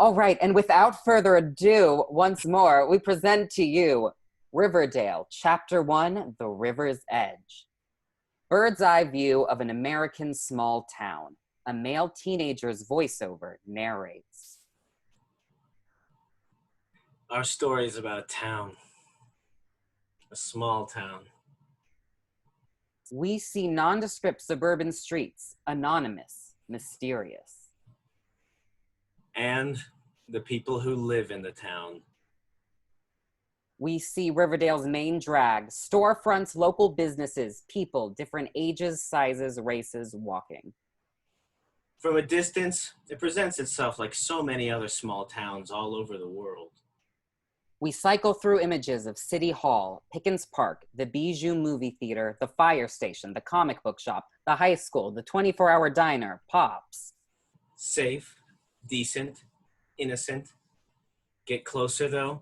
All right, and without further ado, once more, we present to you Riverdale, Chapter 1, The River's Edge. Bird's eye view of an American small town. A male teenager's voiceover narrates. Our story is about a town. A small town. We see nondescript suburban streets, anonymous, mysterious. And the people who live in the town. We see Riverdale's main drag, storefronts, local businesses, people, different ages, sizes, races, walking. From a distance, it presents itself like so many other small towns all over the world. We cycle through images of City Hall, Pickens Park, the Bijou movie theater, the fire station, the comic book shop, the high school, the 24-hour diner, Pops. Safe, decent, innocent. Get closer, though,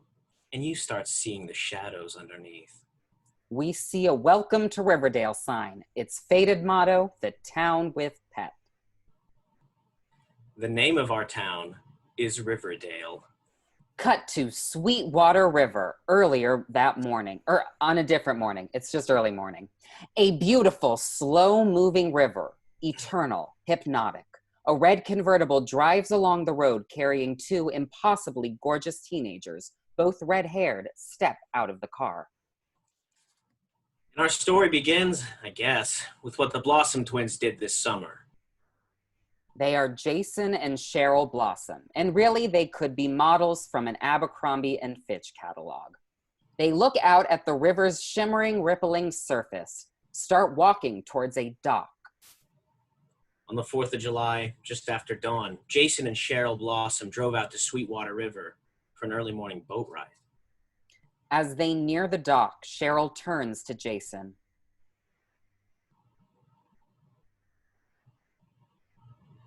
and you start seeing the shadows underneath. We see a Welcome to Riverdale sign. Its faded motto, the town with pep. The name of our town is Riverdale. Cut to Sweetwater River earlier that morning, or on a different morning. It's just early morning. A beautiful, slow-moving river, eternal, hypnotic. A red convertible drives along the road carrying two impossibly gorgeous teenagers, both red-haired, step out of the car. And our story begins, I guess, with what the Blossom twins did this summer. They are Jason and Cheryl Blossom, and really they could be models from an Abercrombie and Fitch catalog. They look out at the river's shimmering, rippling surface, start walking towards a dock. On the 4th of July, just after dawn, Jason and Cheryl Blossom drove out to Sweetwater River for an early morning boat ride. As they near the dock, Cheryl turns to Jason.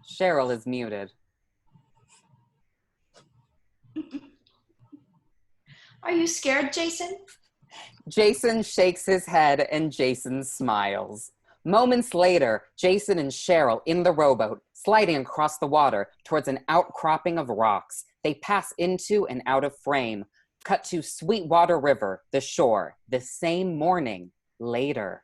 Cheryl is muted. Are you scared, Jason? Jason shakes his head and Jason smiles. Moments later, Jason and Cheryl in the rowboat, sliding across the water towards an outcropping of rocks. They pass into and out of frame. Cut to Sweetwater River, the shore, the same morning, later.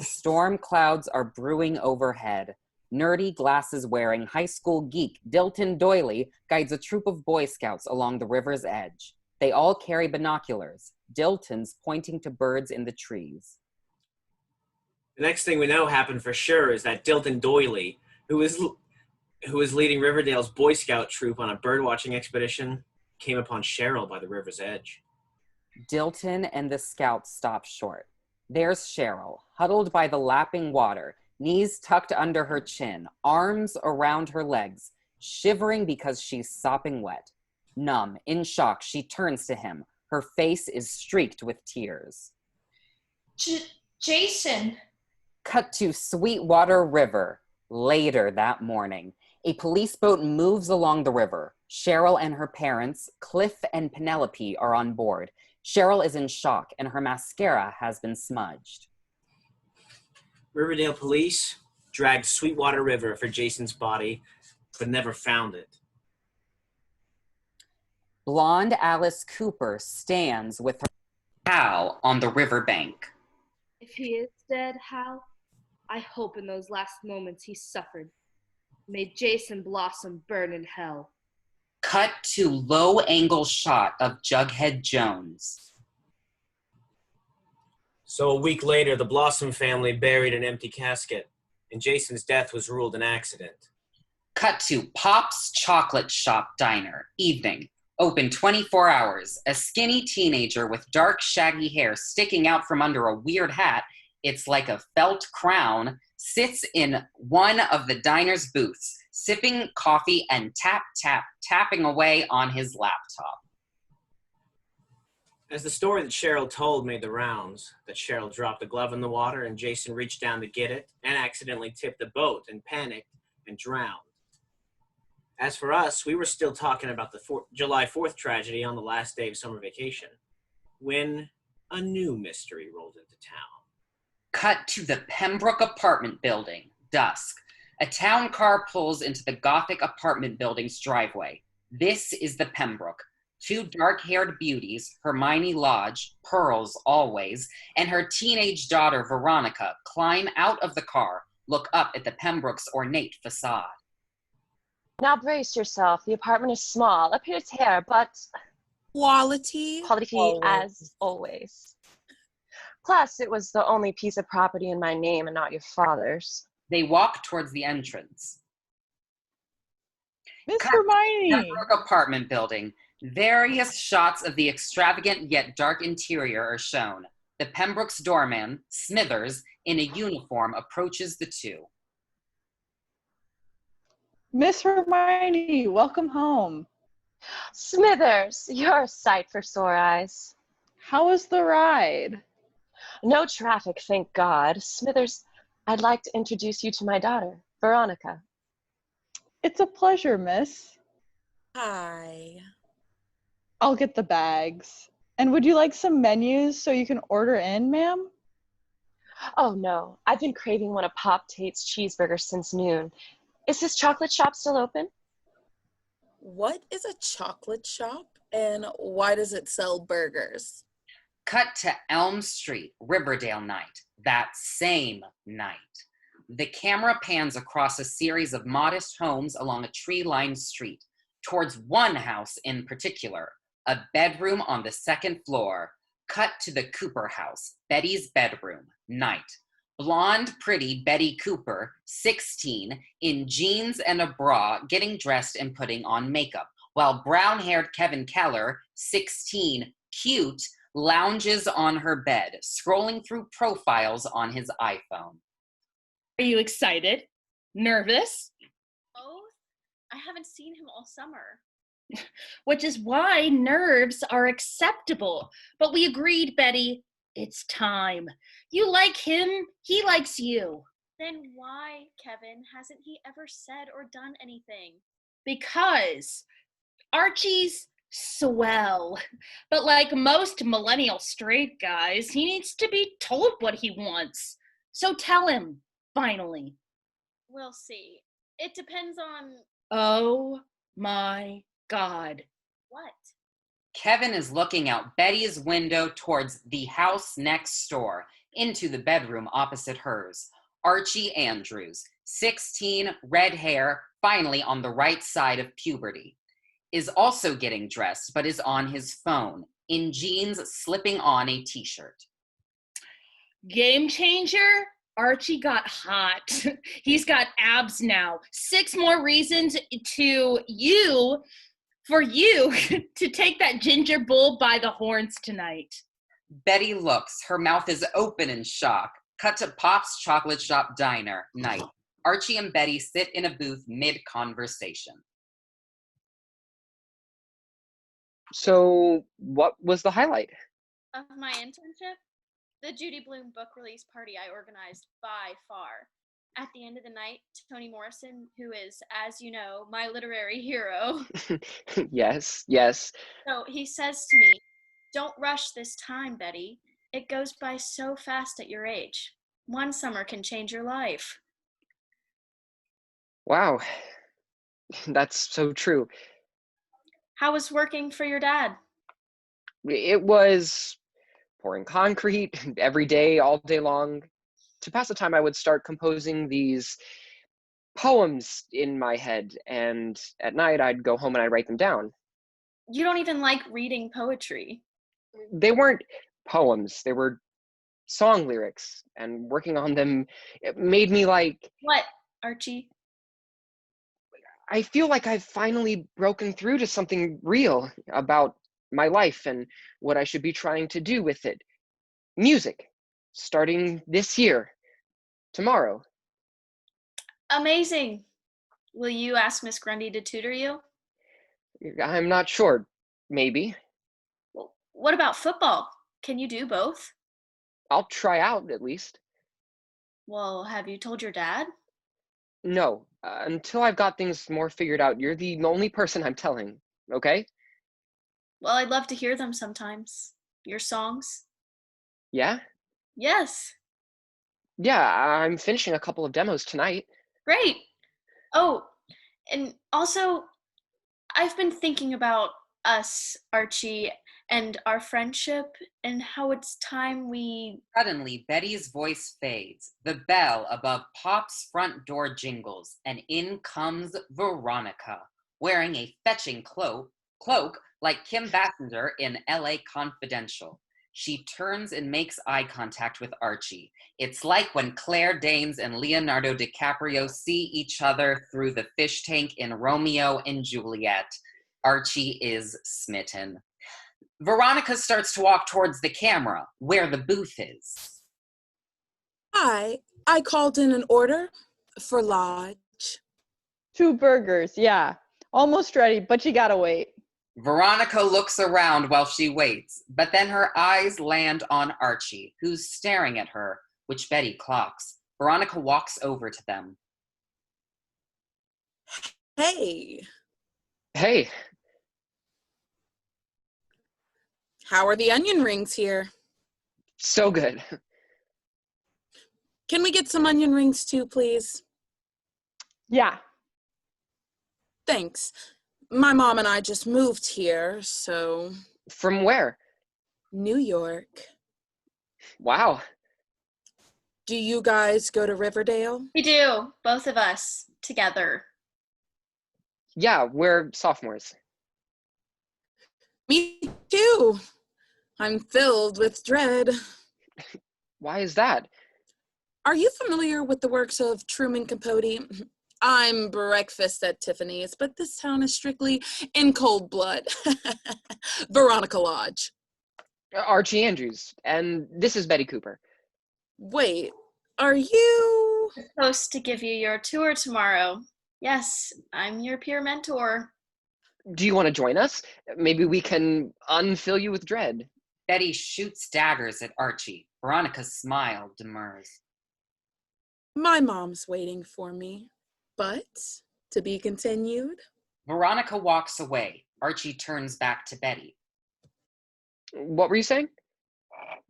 Storm clouds are brewing overhead. Nerdy glasses-wearing high school geek Dilton Doyley guides a troop of Boy Scouts along the river's edge. They all carry binoculars, Dilton's pointing to birds in the trees. The next thing we know happened for sure is that Dilton Doyley, who is leading Riverdale's Boy Scout troop on a birdwatching expedition, came upon Cheryl by the river's edge. Dilton and the scouts stop short. There's Cheryl, huddled by the lapping water, knees tucked under her chin, arms around her legs, shivering because she's sopping wet. Numb, in shock, she turns to him. Her face is streaked with tears. Jason! Cut to Sweetwater River. Later that morning, a police boat moves along the river. Cheryl and her parents, Cliff and Penelope, are on board. Cheryl is in shock and her mascara has been smudged. Riverdale police dragged Sweetwater River for Jason's body, but never found it. Blonde Alice Cooper stands with her Hal on the riverbank. If he is dead, Hal, I hope in those last moments he suffered. May Jason Blossom burn in hell. Cut to low-angle shot of Jughead Jones. So a week later, the Blossom family buried an empty casket, and Jason's death was ruled an accident. Cut to Pop's Chocolate Shop Diner, evening. Open 24 hours. A skinny teenager with dark, shaggy hair sticking out from under a weird hat, it's like a felt crown, sits in one of the diner's booths, sipping coffee and tapping away on his laptop. As the story that Cheryl told made the rounds, that Cheryl dropped a glove in the water and Jason reached down to get it and accidentally tipped the boat and panicked and drowned. As for us, we were still talking about the July 4th tragedy on the last day of summer vacation, when a new mystery rolled into town. Cut to the Pembroke apartment building, dusk. A town car pulls into the Gothic apartment building's driveway. This is the Pembroke. Two dark-haired beauties, Hermione Lodge, pearls always, and her teenage daughter Veronica climb out of the car, look up at the Pembroke's ornate facade. Now brace yourself. The apartment is small. Up here it's hair, but Quality. as always. Plus, it was the only piece of property in my name and not your father's. They walk towards the entrance. Miss Cut. Hermione! Pembroke apartment building. Various shots of the extravagant yet dark interior are shown. The Pembroke's doorman, Smithers, in a uniform, approaches the two. Miss Hermione, welcome home. Smithers, you're a sight for sore eyes. How was the ride? No traffic, thank God. Smithers, I'd like to introduce you to my daughter, Veronica. It's a pleasure, miss. Hi. I'll get the bags. And would you like some menus so you can order in, ma'am? Oh, no. I've been craving one of Pop Tate's cheeseburgers since noon. Is this chocolate shop still open? What is a chocolate shop and why does it sell burgers? Cut to Elm Street, Riverdale night, that same night. The camera pans across a series of modest homes along a tree-lined street, towards one house in particular, a bedroom on the second floor. Cut to the Cooper house, Betty's bedroom, night. Blonde, pretty Betty Cooper, 16, in jeans and a bra, getting dressed and putting on makeup, while brown-haired Kevin Keller, 16, cute, lounges on her bed, scrolling through profiles on his iPhone. Are you excited? Nervous? Both? I haven't seen him all summer. Which is why nerves are acceptable. But we agreed, Betty. It's time. You like him, he likes you. Then why, Kevin, hasn't he ever said or done anything? Because Archie's swell. But like most millennial straight guys, he needs to be told what he wants. So tell him, finally. We'll see. It depends on Oh my God. what? Kevin is looking out Betty's window towards the house next door, into the bedroom opposite hers. Archie Andrews, 16, red hair, finally on the right side of puberty, is also getting dressed, but is on his phone, in jeans, slipping on a t-shirt. Game changer? Archie got hot. He's got abs now. 6 more reasons for you to take that ginger bull by the horns tonight. Betty looks, her mouth is open in shock. Cut to Pop's Chocolate Shop Diner, night. Archie and Betty sit in a booth mid-conversation. So, what was the highlight? Of my internship? The Judy Blume book release party I organized by far. At the end of the night, Toni Morrison, who is, as you know, my literary hero. Yes. So he says to me, "Don't rush this time, Betty. It goes by so fast at your age. One summer can change your life." Wow. That's so true. How was working for your dad? It was pouring concrete every day, all day long. To pass the time, I would start composing these poems in my head, and at night I'd go home and I'd write them down. You don't even like reading poetry. They weren't poems, they were song lyrics, and working on them, it made me like, What, Archie? I feel like I've finally broken through to something real about my life and what I should be trying to do with it. Music, starting this year, tomorrow. Amazing. Will you ask Miss Grundy to tutor you? I'm not sure. Maybe. Well, what about football? Can you do both? I'll try out at least. Well, have you told your dad? No, until I've got things more figured out, you're the only person I'm telling, okay? Well, I'd love to hear them sometimes. Your songs? Yeah? Yes. Yeah, I'm finishing a couple of demos tonight. Great. Oh, and also, I've been thinking about us, Archie, and our friendship, and how it's time we... Suddenly, Betty's voice fades. The bell above Pop's front door jingles, and in comes Veronica, wearing a fetching cloak like Kim Basinger in LA Confidential. She turns and makes eye contact with Archie. It's like when Claire Danes and Leonardo DiCaprio see each other through the fish tank in Romeo and Juliet. Archie is smitten. Veronica starts to walk towards the camera, where the booth is. Hi, I called in an order for Lodge. 2 burgers, yeah. Almost ready, but you gotta wait. Veronica looks around while she waits, but then her eyes land on Archie, who's staring at her, which Betty clocks. Veronica walks over to them. Hey, Hey, how are the onion rings here? so good. Can we get some onion rings too, please? Yeah. Thanks. My mom and I just moved here, so... From where? New York. Wow. Do you guys go to Riverdale? We do, both of us, together. Yeah, we're sophomores. Me too. I'm filled with dread. Why is that? Are you familiar with the works of Truman Capote? I'm breakfast at Tiffany's, but this town is strictly in cold blood. Veronica Lodge. Archie Andrews, and this is Betty Cooper. Wait, are you... Supposed to give you your tour tomorrow. Yes, I'm your peer mentor. Do you want to join us? Maybe we can unfill you with dread. Betty shoots daggers at Archie. Veronica's smile demurs. My mom's waiting for me, but to be continued. Veronica walks away. Archie turns back to Betty. What were you saying?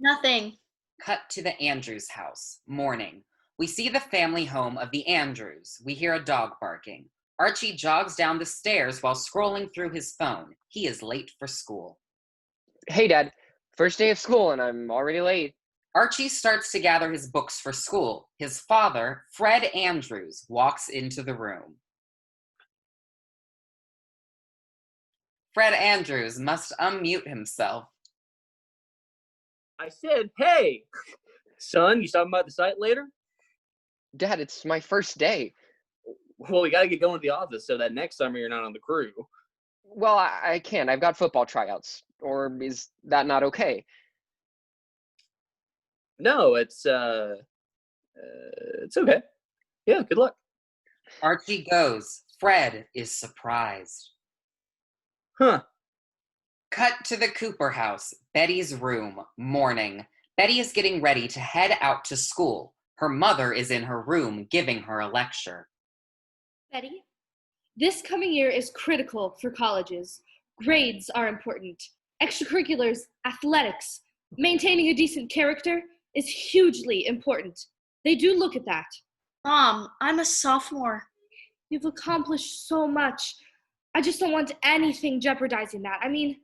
Nothing. Cut to the Andrews house. Morning. We see the family home of the Andrews. We hear a dog barking. Archie jogs down the stairs while scrolling through his phone. He is late for school. Hey, Dad. First day of school, and I'm already late. Archie starts to gather his books for school. His father, Fred Andrews, walks into the room. Fred Andrews must unmute himself. I said, hey, son, you stopping by the site later? Dad, it's my first day. Well, we got to get going to the office so that next summer you're not on the crew. Well, I can't. I've got football tryouts. Or is that not okay? No, it's okay. Yeah, good luck. Archie goes. Fred is surprised. Huh. Cut to the Cooper house, Betty's room, morning. Betty is getting ready to head out to school. Her mother is in her room giving her a lecture. Betty, this coming year is critical for colleges. Grades are important. Extracurriculars, athletics, maintaining a decent character is hugely important. They do look at that. Mom, I'm a sophomore. You've accomplished so much. I just don't want anything jeopardizing that. I mean,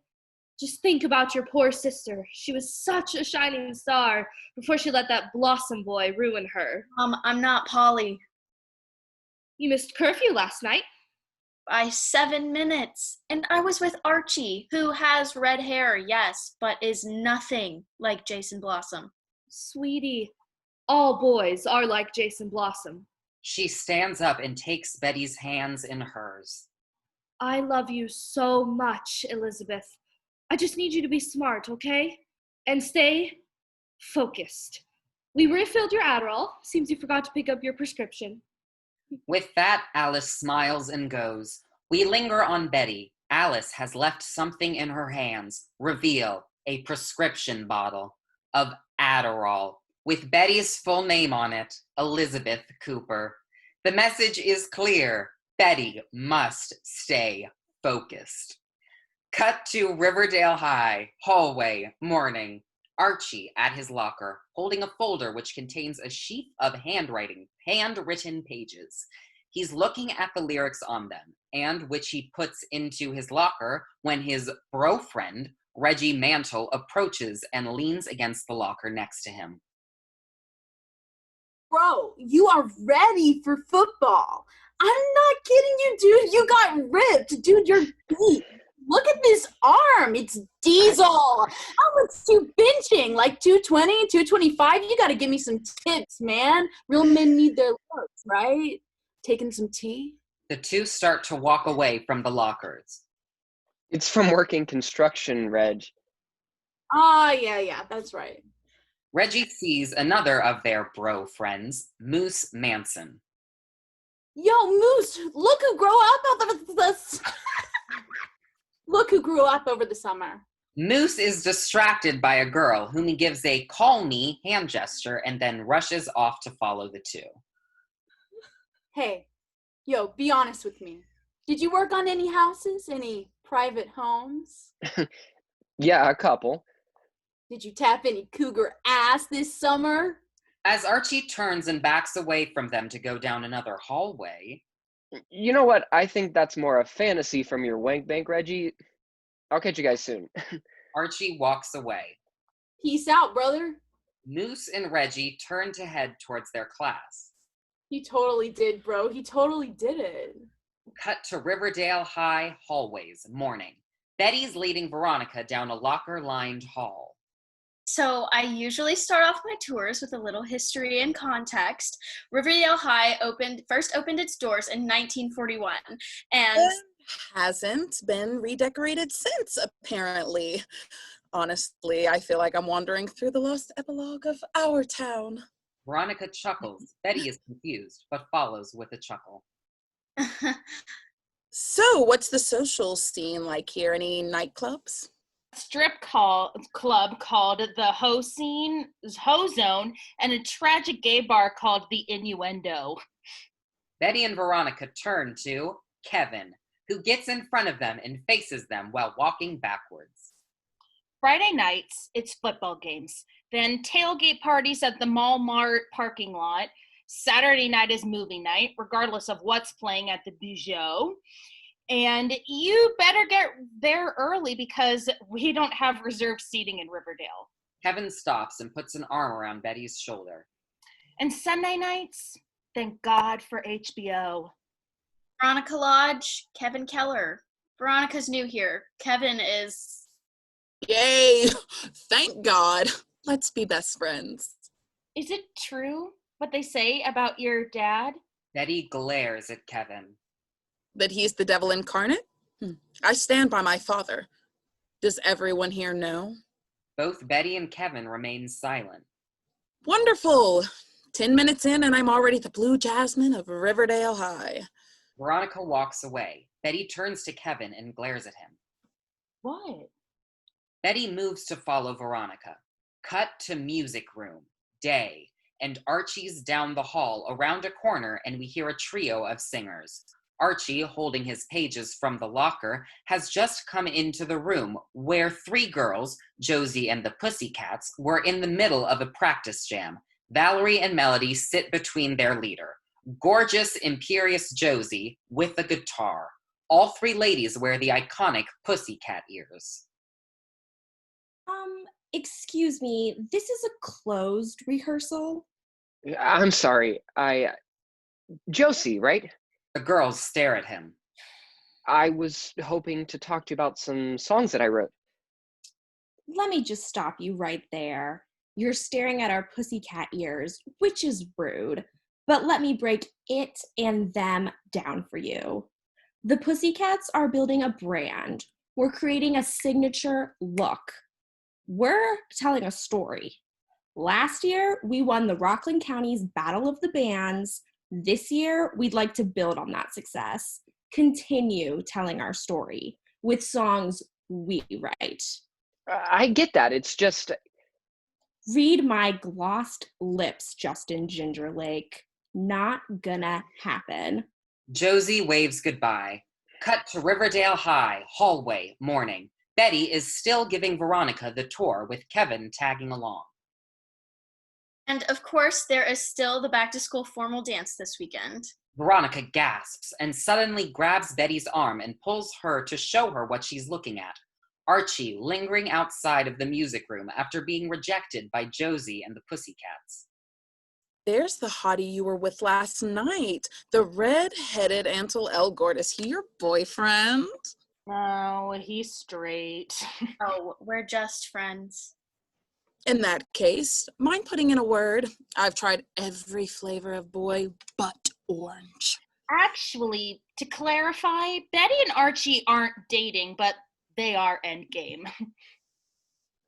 just think about your poor sister. She was such a shining star before she let that Blossom boy ruin her. Mom, I'm not Polly. You missed curfew last night. By 7 minutes. And I was with Archie, who has red hair, yes, but is nothing like Jason Blossom. Sweetie, all boys are like Jason Blossom. She stands up and takes Betty's hands in hers. I love you so much, Elizabeth. I just need you to be smart, okay? And stay focused. We refilled your Adderall. Seems you forgot to pick up your prescription. With that, Alice smiles and goes. We linger on Betty. Alice has left something in her hands. Reveal, a prescription bottle of Adderall with Betty's full name on it, Elizabeth Cooper. The message is clear. Betty must stay focused. Cut to Riverdale High, hallway, morning. Archie at his locker, holding a folder which contains a sheaf of handwritten pages. He's looking at the lyrics on them, and which he puts into his locker when his bro friend, Reggie Mantle, approaches and leans against the locker next to him. Bro, you are ready for football. I'm not kidding you, dude. You got ripped. Dude, you're beat. Look at this arm. It's diesel. How much you benching? Like 220, 225? You got to give me some tips, man. Real men need their looks, right? Taking some tea? The two start to walk away from the lockers. It's from working construction, Reg. Yeah, that's right. Reggie sees another of their bro friends, Moose Manson. Yo, Moose, look who grew up over this. Look who grew up over the summer. Moose is distracted by a girl whom he gives a call me hand gesture and then rushes off to follow the two. Hey, yo, be honest with me. Did you work on any houses? Any private homes? Yeah, a couple. Did you tap any cougar ass this summer? As Archie turns and backs away from them to go down another hallway. You know what? I think that's more a fantasy from your wank bank, Reggie. I'll catch you guys soon. Archie walks away. Peace out, brother. Moose and Reggie turn to head towards their class. He totally did, bro. He totally did it. Cut to Riverdale High hallways, morning. Betty's leading Veronica down a locker-lined hall. So I usually start off my tours with a little history and context. Riverdale High first opened its doors in 1941, and hasn't been redecorated since, apparently. Honestly, I feel like I'm wandering through the lost epilogue of our town. Veronica chuckles. Betty is confused, but follows with a chuckle. So, what's the social scene like here? Any nightclubs? Club called the Ho Zone, and a tragic gay bar called the Innuendo. Betty and Veronica turn to Kevin, who gets in front of them and faces them while walking backwards. Friday nights, it's football games. Then tailgate parties at the Mall Mart parking lot. Saturday night is movie night, regardless of what's playing at the Bijou. And you better get there early because we don't have reserved seating in Riverdale. Kevin stops and puts an arm around Betty's shoulder. And Sunday nights, thank God for HBO. Veronica Lodge, Kevin Keller. Veronica's new here. Kevin is... Yay! Thank God. Let's be best friends. Is it true what they say about your dad? Betty glares at Kevin. That he's the devil incarnate? I stand by my father. Does everyone here know? Both Betty and Kevin remain silent. Wonderful! 10 minutes in and I'm already the blue jasmine of Riverdale High. Veronica walks away. Betty turns to Kevin and glares at him. What? Betty moves to follow Veronica. Cut to music room. Day. And Archie's down the hall around a corner and we hear a trio of singers. Archie, holding his pages from the locker, has just come into the room where three girls, Josie and the Pussycats, were in the middle of a practice jam. Valerie and Melody sit between their leader. Gorgeous, imperious Josie with the guitar. All three ladies wear the iconic Pussycat ears. Excuse me, this is a closed rehearsal? I'm sorry. Josie, right? The girls stare at him. I was hoping to talk to you about some songs that I wrote. Let me just stop you right there. You're staring at our pussycat ears, which is rude. But let me break it and them down for you. The Pussycats are building a brand. We're creating a signature look. We're telling a story. Last year, we won the Rockland County's Battle of the Bands. This year, we'd like to build on that success, continue telling our story with songs we write. I get that. It's just... Read my glossed lips, Justin Gingerlake. Not gonna happen. Josie waves goodbye. Cut to Riverdale High, hallway, morning. Betty is still giving Veronica the tour with Kevin tagging along. And of course, there is still the back-to-school formal dance this weekend. Veronica gasps and suddenly grabs Betty's arm and pulls her to show her what she's looking at. Archie lingering outside of the music room after being rejected by Josie and the Pussycats. There's the hottie you were with last night. The red-headed Ansel Elgort. Is he your boyfriend? No, he's straight. Oh, we're just friends. In that case, mind putting in a word? I've tried every flavor of boy but orange. Actually, to clarify, Betty and Archie aren't dating, but they are endgame.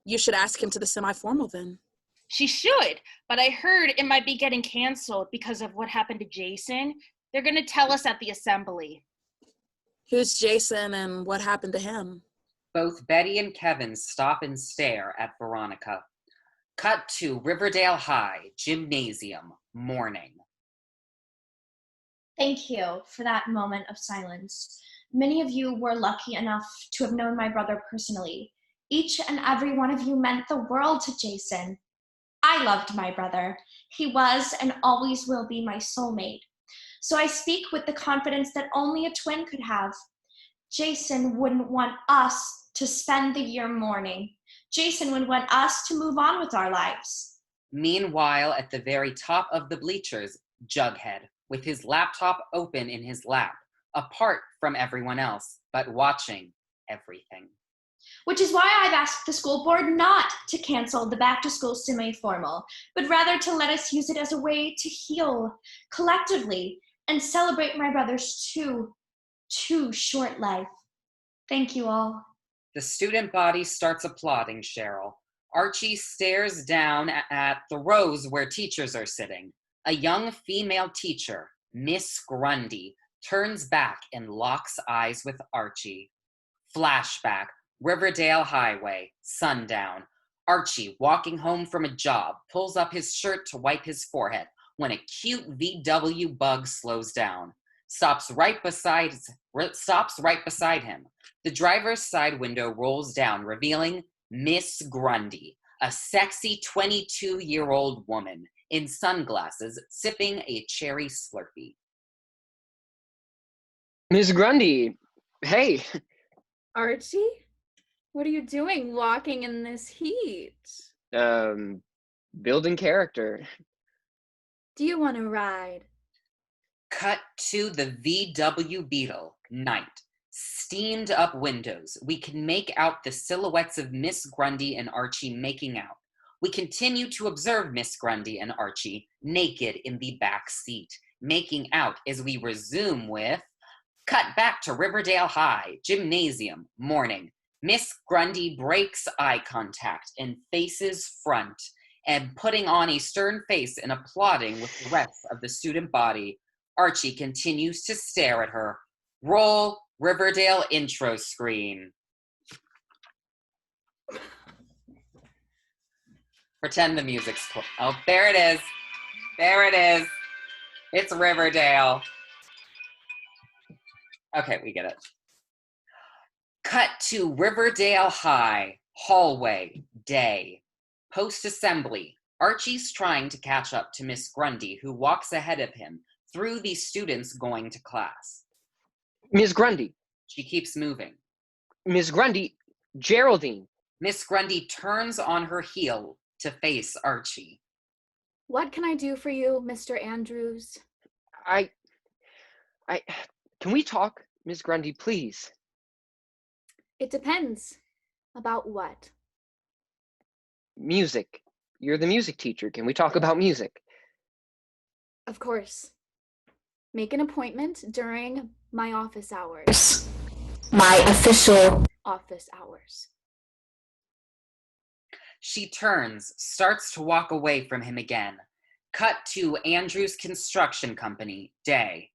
You should ask him to the semi-formal then. She should, but I heard it might be getting canceled because of what happened to Jason. They're going to tell us at the assembly. Who's Jason and what happened to him? Both Betty and Kevin stop and stare at Veronica. Cut to Riverdale High, gymnasium, morning. Thank you for that moment of silence. Many of you were lucky enough to have known my brother personally. Each and every one of you meant the world to Jason. I loved my brother. He was and always will be my soulmate. So I speak with the confidence that only a twin could have. Jason wouldn't want us to spend the year mourning. Jason would want us to move on with our lives. Meanwhile, at the very top of the bleachers, Jughead, with his laptop open in his lap, apart from everyone else, but watching everything. Which is why I've asked the school board not to cancel the back-to-school semi-formal, but rather to let us use it as a way to heal collectively and celebrate my brother's too short life. Thank you all. The student body starts applauding Cheryl. Archie stares down at the rows where teachers are sitting. A young female teacher, Miss Grundy, turns back and locks eyes with Archie. Flashback, Riverdale Highway, sundown. Archie, walking home from a job, pulls up his shirt to wipe his forehead when a cute VW bug slows down. Stops right beside him. The driver's side window rolls down, revealing Miss Grundy, a sexy 22-year-old woman in sunglasses, sipping a cherry Slurpee. Miss Grundy, hey. Archie? What are you doing walking in this heat? Building character. Do you want to ride? Cut to the VW Beetle, night. Steamed up windows. We can make out the silhouettes of Miss Grundy and Archie making out. We continue to observe Miss Grundy and Archie naked in the back seat, making out as we resume with cut back to Riverdale High, gymnasium, morning. Miss Grundy breaks eye contact and faces front, and putting on a stern face and applauding with the rest of the student body. Archie continues to stare at her. Roll Riverdale intro screen. Pretend the music's cool. Oh, there it is. There it is. It's Riverdale. Okay, we get it. Cut to Riverdale High, hallway, day. Post-assembly, Archie's trying to catch up to Miss Grundy, who walks ahead of him through the students going to class. Miss Grundy. She keeps moving. Miss Grundy, Geraldine. Miss Grundy turns on her heel to face Archie. What can I do for you, Mr. Andrews? Can we talk, Miss Grundy, please? It depends. About what? Music. You're the music teacher. Can we talk about music? Of course. Make an appointment during my office hours. My official office hours. She turns, starts to walk away from him again. Cut to Andrews Construction Company, day.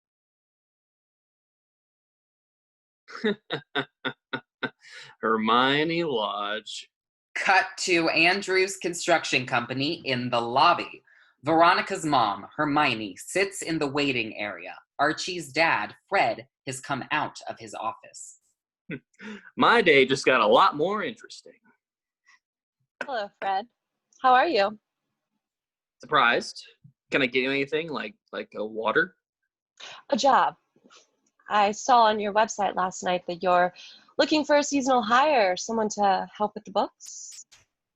Hermione Lodge. Cut to Andrews Construction Company in the lobby. Veronica's mom, Hermione, sits in the waiting area. Archie's dad, Fred, has come out of his office. My day just got a lot more interesting. Hello, Fred. How are you? Surprised? Can I get you anything like a water? A job. I saw on your website last night that you're looking for a seasonal hire, someone to help with the books.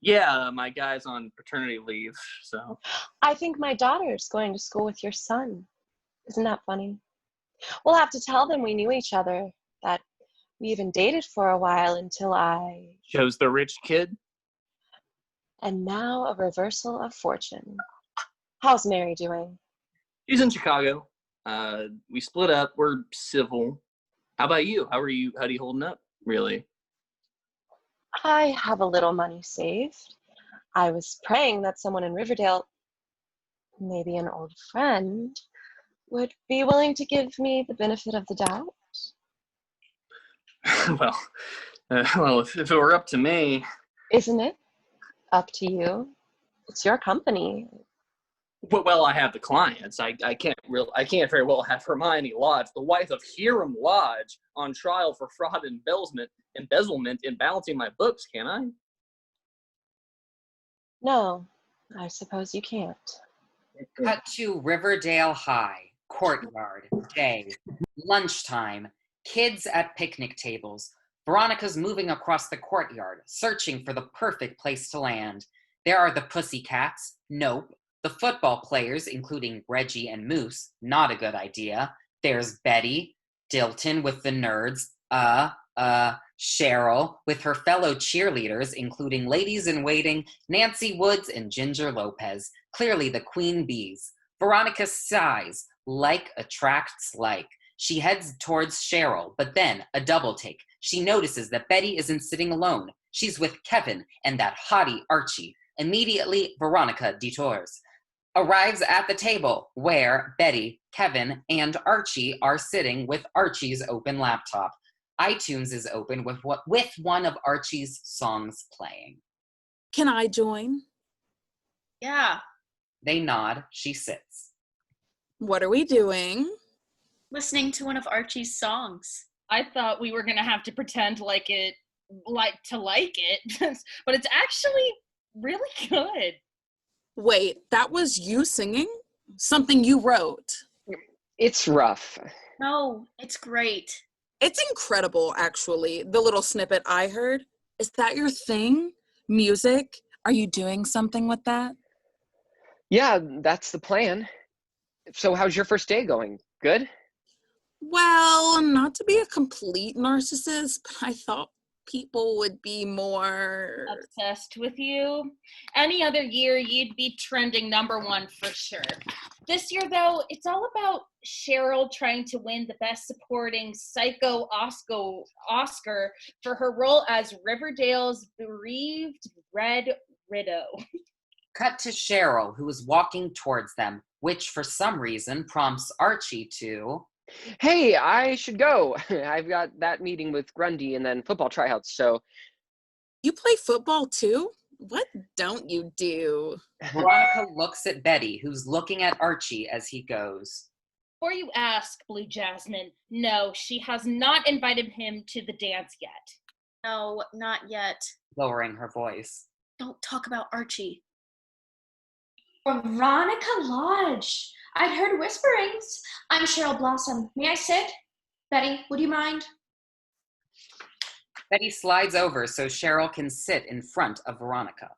Yeah, my guy's on paternity leave, so. I think my daughter's going to school with your son. Isn't that funny? We'll have to tell them we knew each other, that we even dated for a while until I... Chose the rich kid? And now a reversal of fortune. How's Mary doing? She's in Chicago. We split up. We're civil. How about you? How are you holding up, really? I have a little money saved. I was praying that someone in Riverdale, maybe an old friend, would be willing to give me the benefit of the doubt. well, if it were up to me... Isn't it? Up to you. It's your company. Well, I have the clients. I can't very well have Hermione Lodge, the wife of Hiram Lodge, on trial for fraud and embezzlement in balancing my books, can I? No, I suppose you can't. Cut to Riverdale High, courtyard, day, lunchtime, kids at picnic tables. Veronica's moving across the courtyard, searching for the perfect place to land. There are the pussycats, nope. The football players, including Reggie and Moose, not a good idea. There's Betty, Dilton with the nerds, Cheryl with her fellow cheerleaders, including ladies-in-waiting Nancy Woods and Ginger Lopez, clearly the queen bees. Veronica sighs, like attracts like. She heads towards Cheryl, but then, a double take. She notices that Betty isn't sitting alone. She's with Kevin and that hottie Archie. Immediately, Veronica detours. Arrives at the table where Betty, Kevin, and Archie are sitting with Archie's open laptop. iTunes is open with one of Archie's songs playing. Can I join? Yeah. They nod. She sits. What are we doing? Listening to one of Archie's songs. I thought we were gonna have to pretend like it, but it's actually really good. Wait, that was you singing? Something you wrote? It's rough. No, it's great. It's incredible, actually, the little snippet I heard. Is that your thing? Music? Are you doing something with that? Yeah, that's the plan. So how's your first day going? Good? Well, not to be a complete narcissist, but I thought people would be more obsessed with you. Any other year, you'd be trending #1 for sure. This year, though, it's all about Cheryl trying to win the Best Supporting Psycho Oscar for her role as Riverdale's bereaved Red Widow. Cut to Cheryl, who is walking towards them, which for some reason prompts Archie to... Hey, I should go. I've got that meeting with Grundy and then football tryouts, so... You play football too? What don't you do? Veronica looks at Betty, who's looking at Archie as he goes. Before you ask, Blue Jasmine, no, she has not invited him to the dance yet. No, not yet. Lowering her voice. Don't talk about Archie. Veronica Lodge. I'd heard whisperings. I'm Cheryl Blossom. May I sit? Betty, would you mind? Betty slides over so Cheryl can sit in front of Veronica.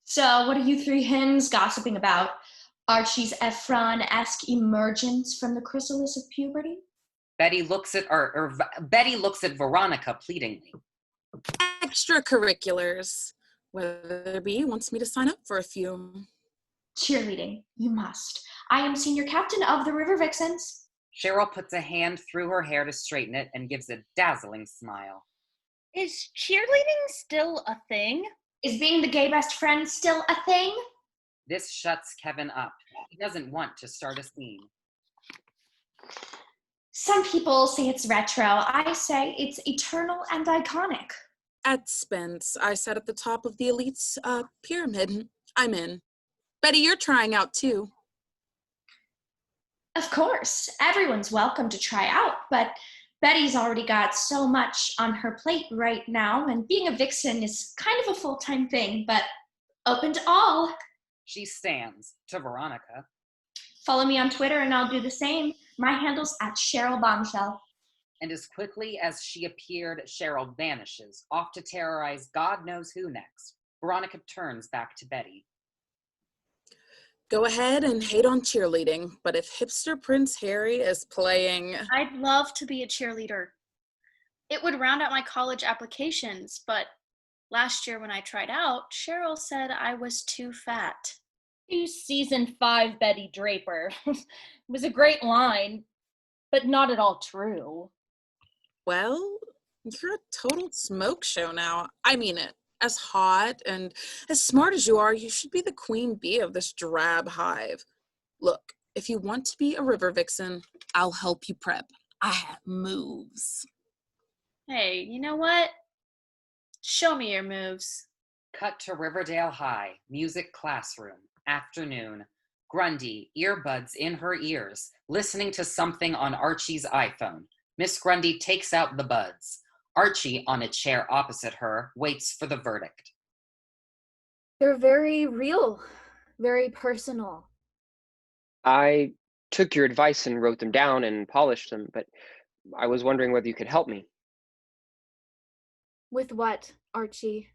So, what are you three hens gossiping about? Archie's Ephron-esque emergence from the chrysalis of puberty? Betty looks at Veronica pleadingly. Extracurriculars. Weatherby wants me to sign up for a few. Cheerleading, you must. I am senior captain of the River Vixens. Cheryl puts a hand through her hair to straighten it and gives a dazzling smile. Is cheerleading still a thing? Is being the gay best friend still a thing? This shuts Kevin up. He doesn't want to start a scene. Some people say it's retro. I say it's eternal and iconic. At Spence, I sat at the top of the elite's pyramid. I'm in. Betty, you're trying out too. Of course, everyone's welcome to try out, but Betty's already got so much on her plate right now, and being a vixen is kind of a full-time thing, but open to all. She stands to Veronica. Follow me on Twitter and I'll do the same. My handle's at Cheryl Bombshell. And as quickly as she appeared, Cheryl vanishes, off to terrorize God knows who next. Veronica turns back to Betty. Go ahead and hate on cheerleading, but if hipster Prince Harry is playing... I'd love to be a cheerleader. It would round out my college applications, but last year when I tried out, Cheryl said I was too fat. You season 5 Betty Draper. It was a great line, but not at all true. Well, you're a total smoke show now. I mean it. As hot and as smart as you are, you should be the queen bee of this drab hive. Look, if you want to be a river vixen, I'll help you prep. I have moves. Hey, you know what? Show me your moves. Cut to Riverdale High, music classroom, afternoon. Grundy, earbuds in her ears, listening to something on Archie's iPhone. Miss Grundy takes out the buds. Archie, on a chair opposite her, waits for the verdict. They're very real, very personal. I took your advice and wrote them down and polished them, but I was wondering whether you could help me. With what, Archie?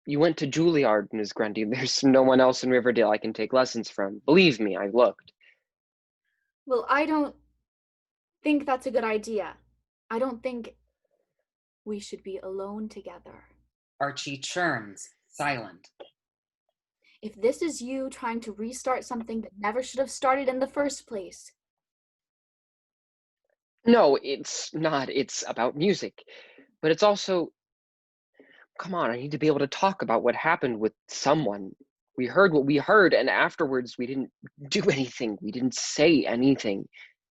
You went to Juilliard, Ms. Grundy. There's no one else in Riverdale I can take lessons from. Believe me, I looked. Well, I don't think that's a good idea. I don't think we should be alone together. Archie churns, silent. If this is you trying to restart something that never should have started in the first place. No, it's not. It's about music. But it's also... Come on, I need to be able to talk about what happened with someone. We heard what we heard, and afterwards we didn't do anything. We didn't say anything.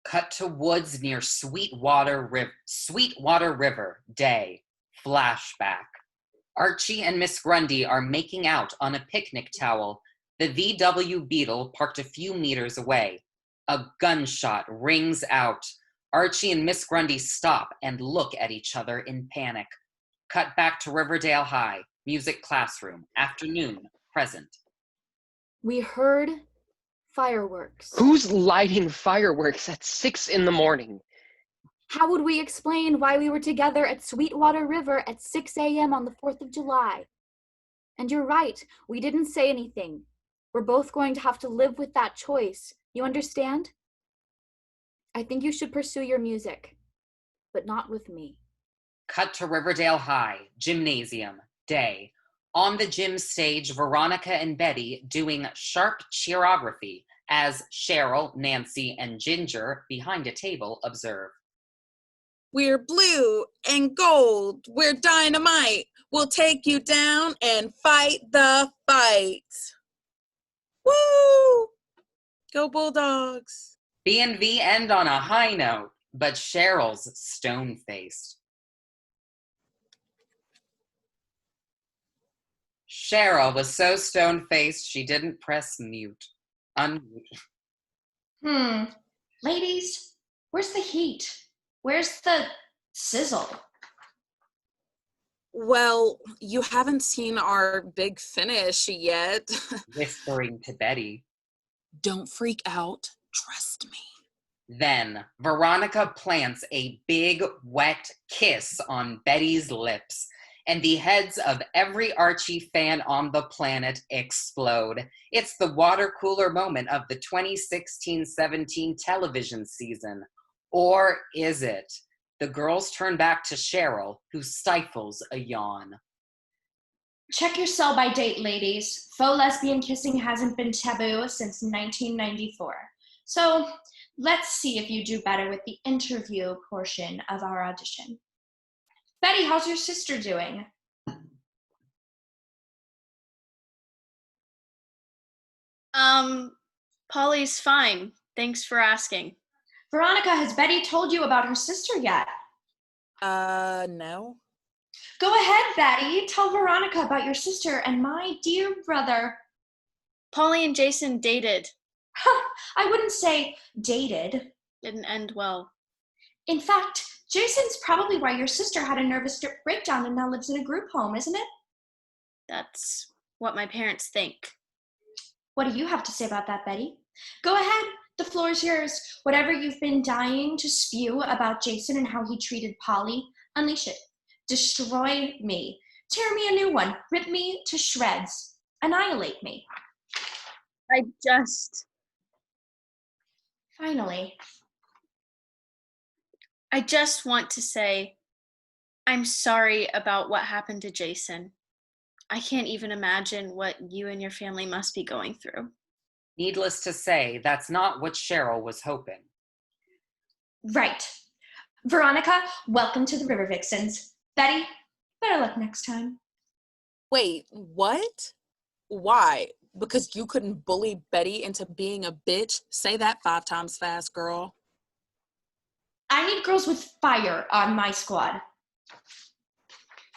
Cut to woods near Sweetwater River, day. Flashback. Archie and Miss Grundy are making out on a picnic towel. The VW Beetle parked a few meters away. A gunshot rings out. Archie and Miss Grundy stop and look at each other in panic. Cut back to Riverdale High, music classroom, afternoon, present. We heard fireworks. Who's lighting fireworks at 6 a.m? How would we explain why we were together at Sweetwater River at 6 a.m. on the 4th of July? And you're right, we didn't say anything. We're both going to have to live with that choice. You understand? I think you should pursue your music, but not with me. Cut to Riverdale High, gymnasium, day. On the gym stage, Veronica and Betty doing sharp choreography as Cheryl, Nancy, and Ginger behind a table observe. We're blue and gold. We're dynamite. We'll take you down and fight the fight. Woo! Go Bulldogs. B&V end on a high note, but Cheryl's stone-faced. Cheryl was so stone-faced she didn't press mute. Unmute. Ladies, where's the heat? Where's the sizzle? Well, you haven't seen our big finish yet. Whispering to Betty. Don't freak out. Trust me. Then Veronica plants a big, wet kiss on Betty's lips, and the heads of every Archie fan on the planet explode. It's the water cooler moment of the 2016-17 television season. Or is it? The girls turn back to Cheryl, who stifles a yawn. Check your sell-by date, ladies. Faux lesbian kissing hasn't been taboo since 1994. So let's see if you do better with the interview portion of our audition. Betty, how's your sister doing? Polly's fine. Thanks for asking. Veronica, has Betty told you about her sister yet? No. Go ahead, Betty. Tell Veronica about your sister and my dear brother. Polly and Jason dated. I wouldn't say dated. Didn't end well. In fact, Jason's probably why your sister had a nervous breakdown and now lives in a group home, isn't it? That's what my parents think. What do you have to say about that, Betty? Go ahead. The floor is yours. Whatever you've been dying to spew about Jason and how he treated Polly, unleash it. Destroy me. Tear me a new one. Rip me to shreds. Annihilate me. Finally. I just want to say I'm sorry about what happened to Jason. I can't even imagine what you and your family must be going through. Needless to say, that's not what Cheryl was hoping. Right. Veronica, welcome to the River Vixens. Betty, better luck next time. Wait, what? Why? Because you couldn't bully Betty into being a bitch? Say that 5 times fast, girl. I need girls with fire on my squad.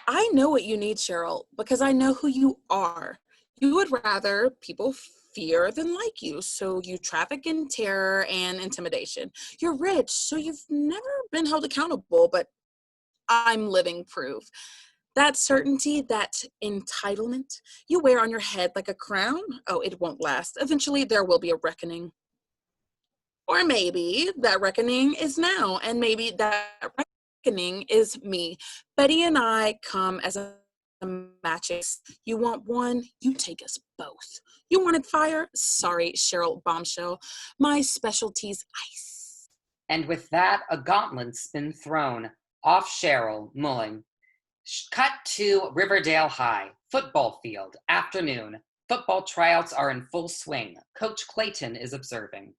I know what you need, Cheryl, because I know who you are. You would rather people fear than like you, so you traffic in terror and intimidation. You're rich, so you've never been held accountable, but I'm living proof. That certainty, that entitlement you wear on your head like a crown, oh, it won't last. Eventually, there will be a reckoning. Or maybe that reckoning is now, and maybe that reckoning is me. Betty and I come as a matches. You want one, you take us both. You wanted fire? Sorry, Cheryl Bombshell. My specialty's ice. And with that, a gauntlet's been thrown off Cheryl, mulling. Cut to Riverdale High, football field, afternoon. Football tryouts are in full swing. Coach Clayton is observing.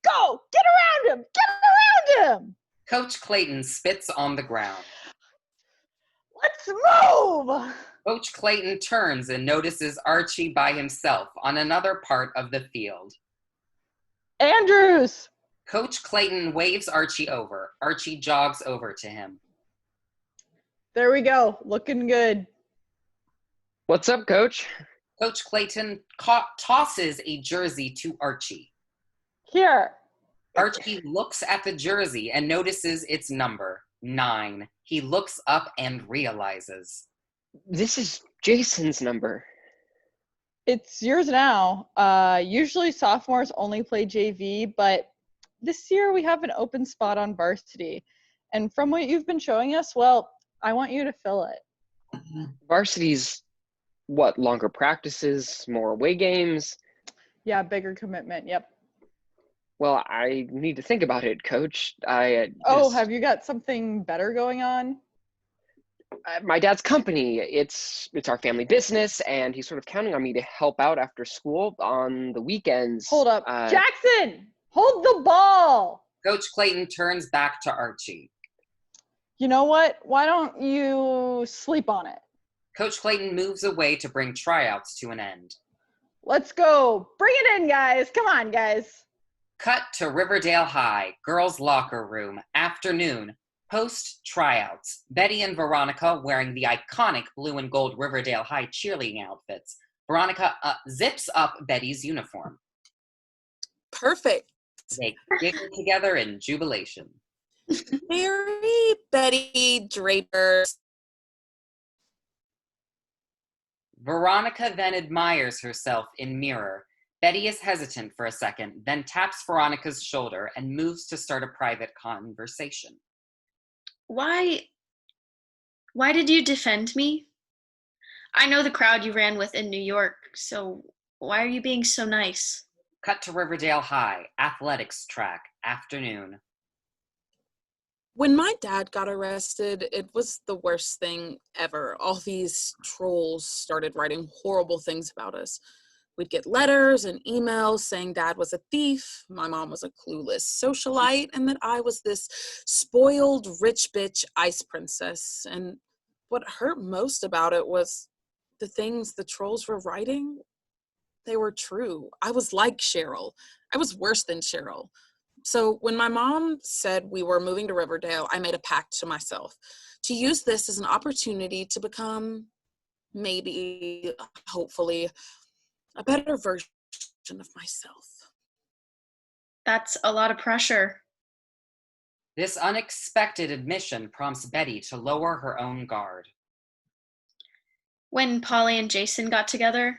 Go! Get around him! Get around him! Coach Clayton spits on the ground. Let's move! Coach Clayton turns and notices Archie by himself on another part of the field. Andrews! Coach Clayton waves Archie over. Archie jogs over to him. There we go. Looking good. What's up, Coach? Coach Clayton tosses a jersey to Archie. Here. Archie looks at the jersey and notices its number, 9. He looks up and realizes. This is Jason's number. It's yours now. Usually sophomores only play JV, but this year we have an open spot on varsity. And from what you've been showing us, well, I want you to fill it. Varsity's what, longer practices, more away games? Yeah, bigger commitment, yep. Well, I need to think about it, Coach. Have you got something better going on? My dad's company, it's our family business, and he's sort of counting on me to help out after school on the weekends. Hold up. Jackson! Hold the ball! Coach Clayton turns back to Archie. You know what? Why don't you sleep on it? Coach Clayton moves away to bring tryouts to an end. Let's go. Bring it in, guys. Come on, guys. Cut to Riverdale High, girls' locker room, afternoon, post-tryouts. Betty and Veronica wearing the iconic blue and gold Riverdale High cheerleading outfits. Veronica zips up Betty's uniform. Perfect. They giggle together in jubilation. Mary Betty Draper. Veronica then admires herself in mirror. Betty is hesitant for a second, then taps Veronica's shoulder and moves to start a private conversation. Why did you defend me? I know the crowd you ran with in New York, so why are you being so nice? Cut to Riverdale High, athletics track, afternoon. When my dad got arrested, it was the worst thing ever. All these trolls started writing horrible things about us. We'd get letters and emails saying Dad was a thief, my mom was a clueless socialite, and that I was this spoiled rich bitch ice princess. And what hurt most about it was the things the trolls were writing, they were true. I was like Cheryl. I was worse than Cheryl. So when my mom said we were moving to Riverdale, I made a pact to myself to use this as an opportunity to become, maybe, hopefully, a better version of myself. That's a lot of pressure. This unexpected admission prompts Betty to lower her own guard. When Polly and Jason got together,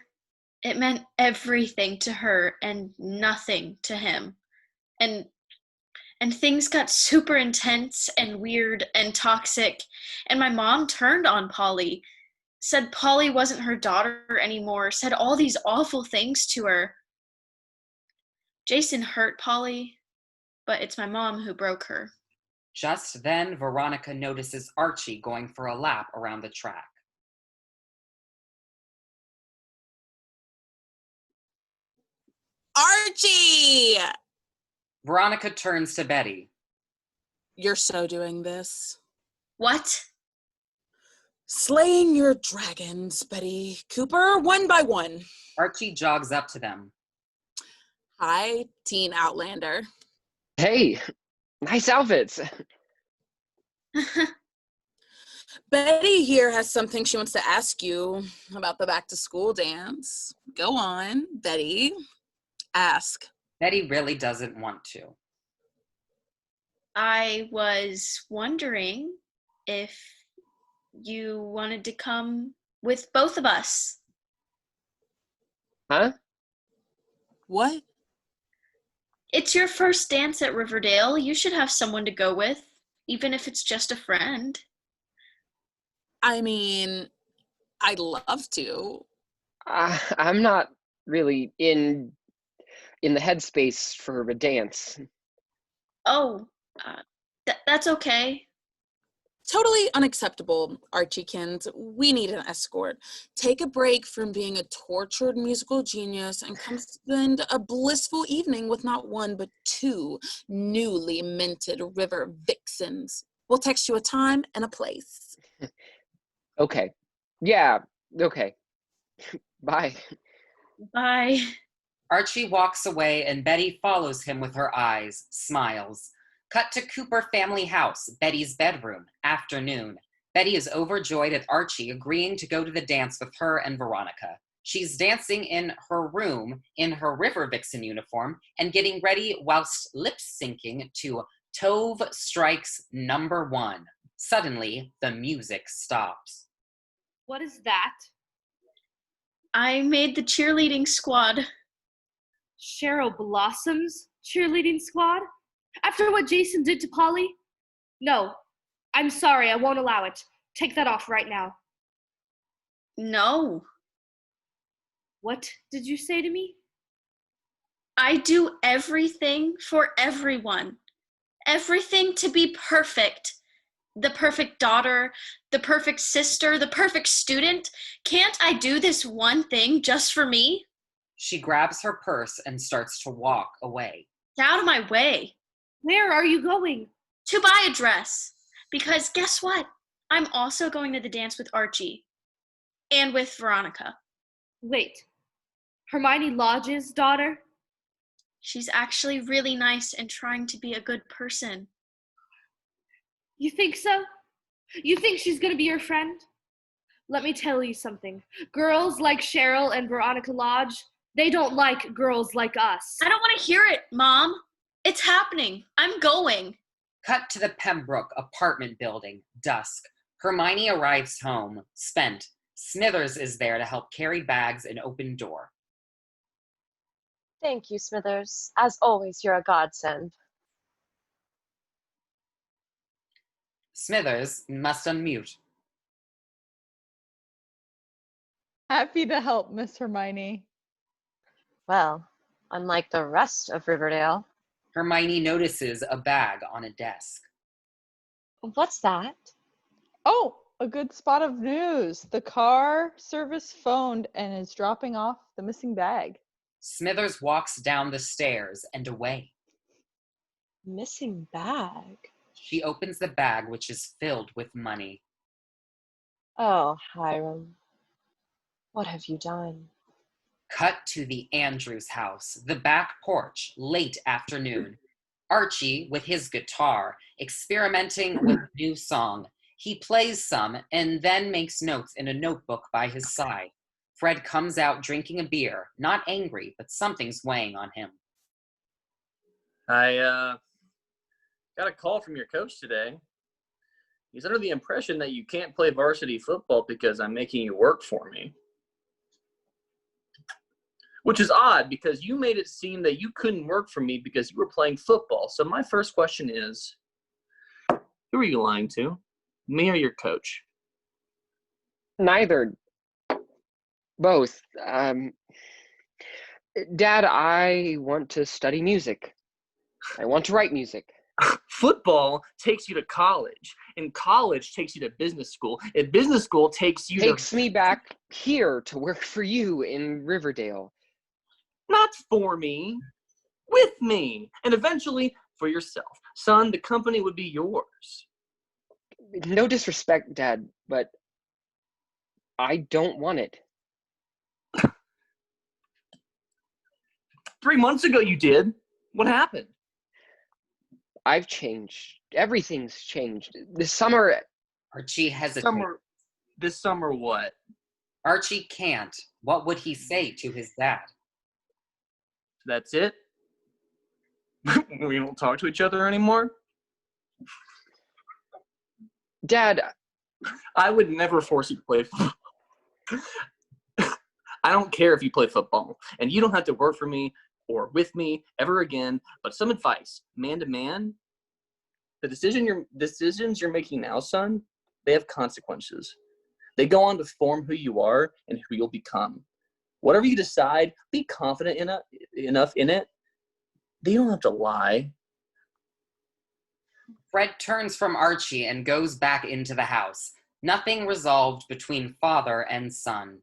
It meant everything to her and nothing to him. And things got super intense and weird and toxic. And my mom turned on Polly, said Polly wasn't her daughter anymore, said all these awful things to her. Jason hurt Polly, but it's my mom who broke her. Just then, Veronica notices Archie going for a lap around the track. Archie! Veronica turns to Betty. You're so doing this. What? Slaying your dragons, Betty Cooper, one by one. Archie jogs up to them. Hi, teen Outlander. Hey, nice outfits. Betty here has something she wants to ask you about the back-to-school dance. Go on, Betty. Ask. Betty really doesn't want to. I was wondering if you wanted to come with both of us. Huh? What? It's your first dance at Riverdale. You should have someone to go with, even if it's just a friend. I mean, I'd love to. I'm not really in the headspace for a dance. Oh, that's okay. Totally unacceptable, Archiekins. We need an escort. Take a break from being a tortured musical genius and come spend a blissful evening with not one but two newly minted river vixens. We'll text you a time and a place. Okay. Yeah, okay. Bye. Bye. Archie walks away and Betty follows him with her eyes, smiles. Cut to Cooper family house, Betty's bedroom, afternoon. Betty is overjoyed at Archie agreeing to go to the dance with her and Veronica. She's dancing in her room in her River Vixen uniform and getting ready whilst lip-syncing to Tove Strikes Number 1. Suddenly, the music stops. What is that? I made the cheerleading squad. Cheryl Blossom's cheerleading squad? After what Jason did to Polly? No, I'm sorry, I won't allow it. Take that off right now. No. What did you say to me? I do everything for everyone. Everything to be perfect. The perfect daughter, the perfect sister, the perfect student. Can't I do this one thing just for me? She grabs her purse and starts to walk away. Get out of my way. Where are you going? To buy a dress. Because guess what? I'm also going to the dance with Archie. And with Veronica. Wait, Hermione Lodge's daughter? She's actually really nice and trying to be a good person. You think so? You think she's gonna be your friend? Let me tell you something. Girls like Cheryl and Veronica Lodge, they don't like girls like us. I don't want to hear it, Mom. It's happening. I'm going. Cut to the Pembroke apartment building, dusk. Hermione arrives home, spent. Smithers is there to help carry bags and open door. Thank you, Smithers. As always, you're a godsend. Smithers must unmute. Happy to help, Miss Hermione. Well, unlike the rest of Riverdale. Hermione notices a bag on a desk. What's that? Oh, a good spot of news. The car service phoned and is dropping off the missing bag. Smithers walks down the stairs and away. Missing bag? She opens the bag, which is filled with money. Oh, Hiram. What have you done? Cut to the Andrews house, the back porch, late afternoon. Archie, with his guitar, experimenting with a new song. He plays some and then makes notes in a notebook by his side. Fred comes out drinking a beer, not angry, but something's weighing on him. I got a call from your coach today. He's under the impression that you can't play varsity football because I'm making you work for me. Which is odd because you made it seem that you couldn't work for me because you were playing football. So my first question is, who are you lying to? Me or your coach? Neither. Both. Dad, I want to study music. I want to write music. Football takes you to college, and college takes you to business school, and business school takes me back here to work for you in Riverdale. Not for me, with me, and eventually for yourself. Son, the company would be yours. No disrespect, Dad, but I don't want it. 3 months ago you did. What happened? I've changed. Everything's changed. This summer... Archie hesitates. This summer what? Archie can't. What would he say to his dad? That's it? We don't talk to each other anymore? Dad... I would never force you to play football. I don't care if you play football, and you don't have to work for me or with me ever again, but some advice, man to man, the decisions you're making now, son, they have consequences. They go on to form who you are and who you'll become. Whatever you decide, be confident enough in it. They don't have to lie. Fred turns from Archie and goes back into the house. Nothing resolved between father and son.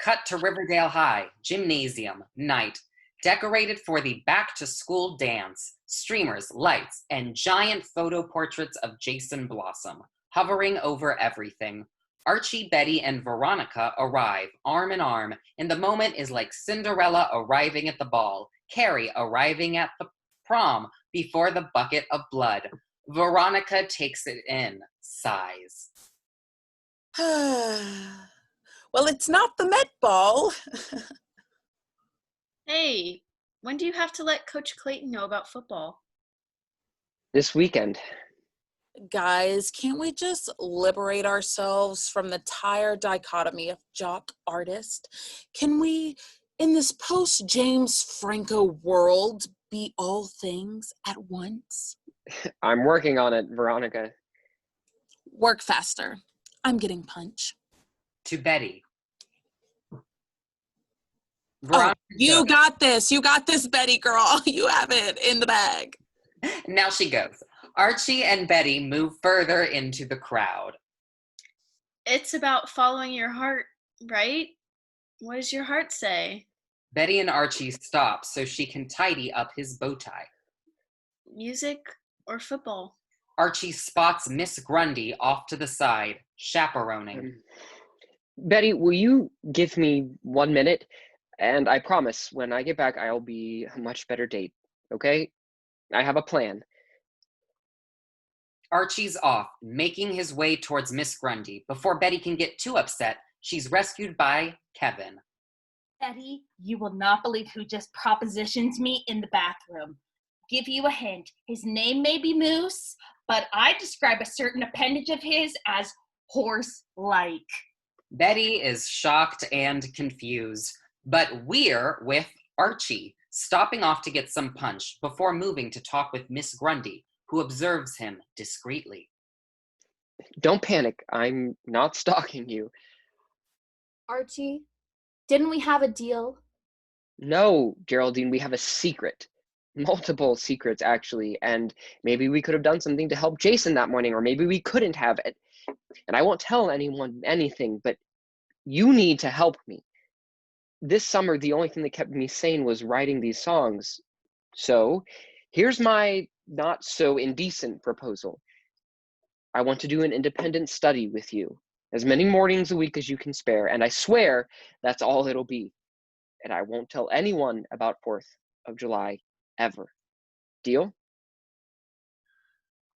Cut to Riverdale High, gymnasium, night. Decorated for the back-to-school dance, streamers, lights, and giant photo portraits of Jason Blossom, hovering over everything. Archie, Betty, and Veronica arrive, arm in arm, and the moment is like Cinderella arriving at the ball, Carrie arriving at the prom before the bucket of blood. Veronica takes it in, sighs. Well, it's not the Met Ball. Hey, when do you have to let Coach Clayton know about football? This weekend. Guys, can't we just liberate ourselves from the tired dichotomy of jock artist? Can we, in this post-James Franco world, be all things at once? I'm working on it, Veronica. Work faster. I'm getting punch. To Betty. Oh, you got this. You got this, Betty girl. You have it in the bag. Now she goes. Archie and Betty move further into the crowd. It's about following your heart, right? What does your heart say? Betty and Archie stop so she can tidy up his bow tie. Music or football? Archie spots Miss Grundy off to the side, chaperoning. Betty, will you give me 1 minute? And I promise, when I get back, I'll be a much better date, okay? I have a plan. Archie's off, making his way towards Miss Grundy. Before Betty can get too upset, she's rescued by Kevin. Betty, you will not believe who just propositioned me in the bathroom. Give you a hint. His name may be Moose, but I describe a certain appendage of his as horse-like. Betty is shocked and confused, but we're with Archie, stopping off to get some punch before moving to talk with Miss Grundy, who observes him discreetly. Don't panic. I'm not stalking you. Archie, didn't we have a deal? No, Geraldine, we have a secret. Multiple secrets, actually. And maybe we could have done something to help Jason that morning, or maybe we couldn't have. And I won't tell anyone anything, but you need to help me. This summer, the only thing that kept me sane was writing these songs. So, here's my not so indecent proposal. I want to do an independent study with you, as many mornings a week as you can spare, and I swear that's all it'll be. And I won't tell anyone about 4th of July, ever. Deal?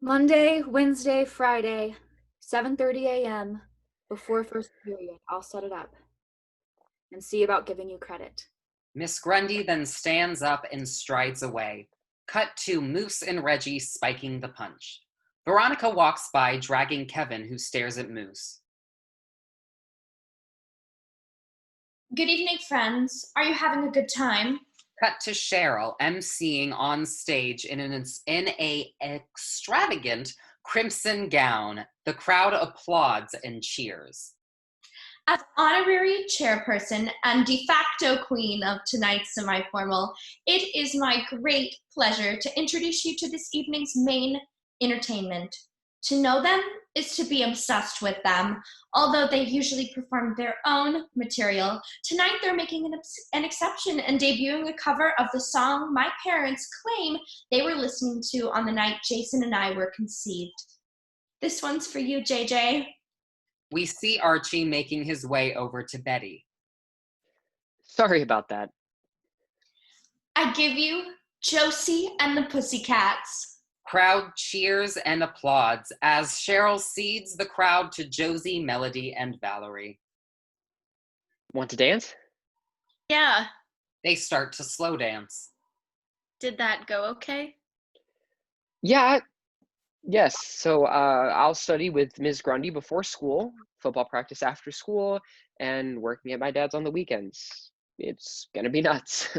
Monday, Wednesday, Friday, 7:30 a.m. before first period. I'll set it up and see about giving you credit. Miss Grundy then stands up and strides away. Cut to Moose and Reggie spiking the punch. Veronica walks by, dragging Kevin, who stares at Moose. Good evening, friends. Are you having a good time? Cut to Cheryl emceeing on stage in a extravagant crimson gown. The crowd applauds and cheers. As honorary chairperson and de facto queen of tonight's semi-formal, it is my great pleasure to introduce you to this evening's main entertainment. To know them is to be obsessed with them. Although they usually perform their own material, tonight they're making an exception and debuting a cover of the song my parents claim they were listening to on the night Jason and I were conceived. This one's for you, JJ. We see Archie making his way over to Betty. Sorry about that. I give you Josie and the Pussycats. Crowd cheers and applauds as Cheryl cedes the crowd to Josie, Melody, and Valerie. Want to dance? Yeah. They start to slow dance. Did that go okay? Yeah. Yes. So I'll study with Ms. Grundy before school, football practice after school, and working at my dad's on the weekends. It's gonna be nuts.